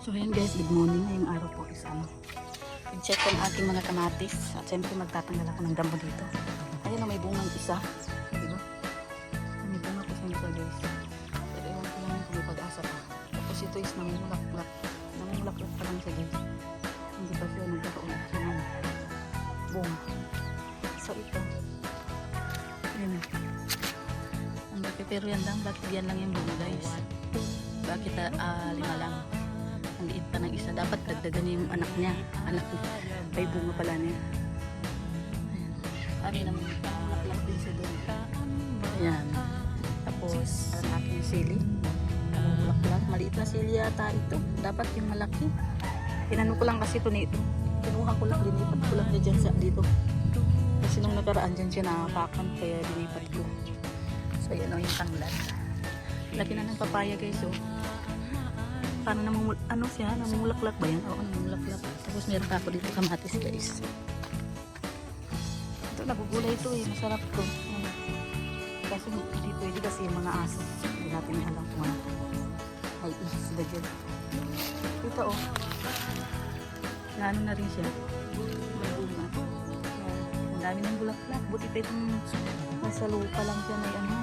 So ayan guys, good morning. Ngayong araw po is i-check ko ang aking mga kamatis. At syempre magtatanggal ako ng damo dito. Ayan o, may bungang isa. Diba? May bunga po sa isa guys. Pero ewan ko lang kung may pag-asa pa. Tapos ito is namumulak-lak. Namumulak-lak pa lang siya guys. Hindi pa siya nagkakaunat siya ng bunga. So ito. Ayan o. Ang bakit pero yan lang. Bakit yan lang yung bunga guys? Bakit lima lang? Ang liit pa ng isa. Dapat dagdagan niya yung anak niya. Anak niya. May bunga pala niya. Ayan. Sabi naman, namulak din siya doon. Ayan. Tapos, ang aking sili. Namulak. Maliit na sili yata ito. Dapat yung malaki. Tinanong ko lang kasi ito nito. Kinuha ko lang, linipat ko lang niya dyan sa dito. Kasi nung nakaraan dyan siya nakapakan. Kaya linipat ko. So, yan o yung tanglad. Laki na ng papaya guys. So, paano namumulaklak ba yan? Oo, namumulaklak. Tapos meron pa ako dito kamatis guys. Ito, nagugulay ito eh. Masarap to. Kasi hindi pwede kasi yung mga aso. Hindi natin alam kung ano. Ay, sila dyan. Ito oh. Naano na rin siya. May bunga. Ang dami ng bulaklak. Buti pa itong nasa lupa lang siya. May ano.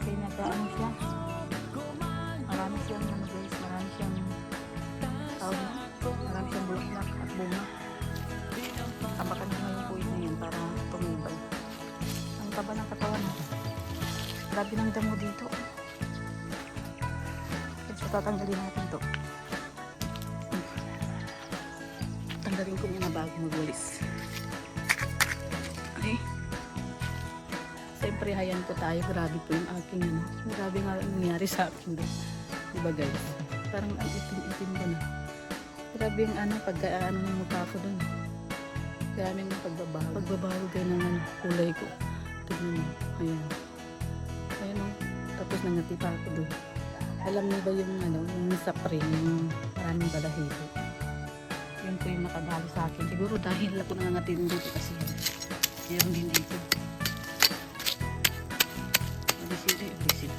Kaya nagkaano siya. Marami siyang ano guys, marami siyang tawag na, marami siyang bulaklak at bunga. Tapakan niya yung kuwit na yan para tumibay. Ang taba ng katawan mo. Grabe ng damo dito. So tatanggalin natin to. Tanggalin ko muna bago magwalis. Okay. Siyempre hayan ko tayo. Grabe po yung aking ano. Grabe nga nangyari sa akin doon. Diba guys? Parang ang itim-itim ko na. Grabe yung ano, pagka-ano ng mukha ko dun. Grabe yung pagbabago. Pagbabago kayo ng ano, kulay ko. Tignan mo. Ayan. Ayan o. Tapos nangati pa ako dun. Alam niyo ba yung ano, yung sapring, yung maraming balahibo. Yun po yung nakadalo sa akin. Siguro dahil ako nangangati dun dito kasi meron din dito. Bisit.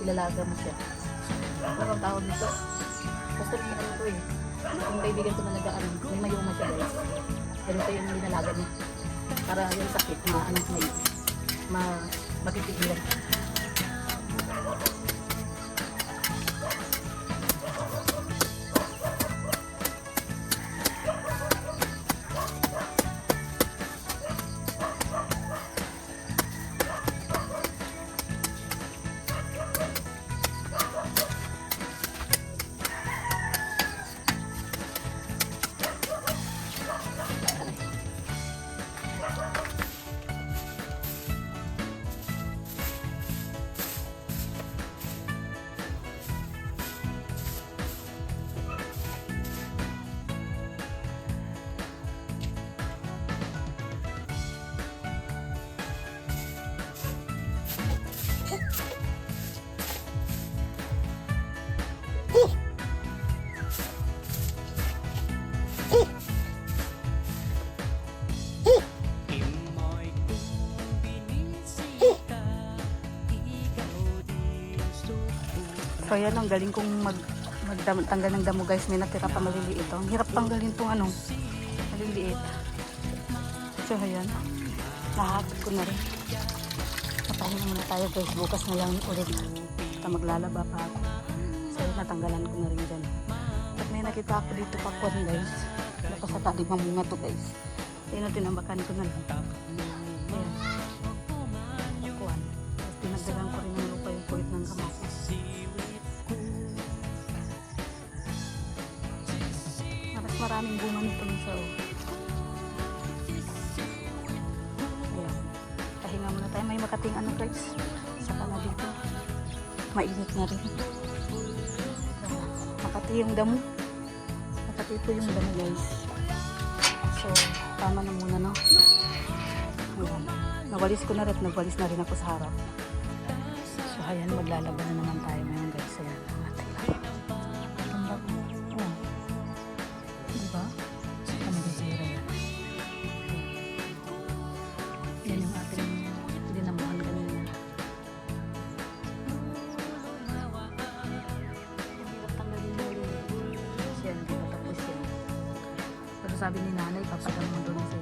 ilalaga mo siya. Ano bang tawag nito? Basta may ano to eh. Yung kaibigan ko nalagaan, may mayoma siya guys. Ganito yung linalaga niya. Para yung sakit na ano matitigil. So yan, ang galing kong magtanggal ng damo guys. May natira pa maliliit. Ang hirap tanggalin itong ano, maliliit. So ayan, nahakot ko na rin. Napahinga muna tayo guys. Bukas na lang ulit. Baka maglalaba pa ako. So yun, natanggalan ko na rin dyan. At may nakita ako dito pakwan guys. Napasakali mamunga to guys. Ayun, tinambakan ko na lang. Ayan. Pakwan. Tapos pinagdagan ko rin ng lupa yung puwit ng kamatis. Maraming bunga nito ng sao. Ayan. Pahinga muna tayo. May makating ano guys. Saka na dito. Mainit na rin. Makati yung damo. Makati po yung damo guys. So, tama na muna no. Ayan. Nawalis ko na rin. Nagwalis na rin ako sa harap. So, ayan. Maglalaban na naman tayo ngayon guys. Ayan. Yan yung ating dinamuhan kanina. Hirap tanggalin mo yun. Yan, di ba tapos yan. Pero sabi ni nanay, papadam mo doon sa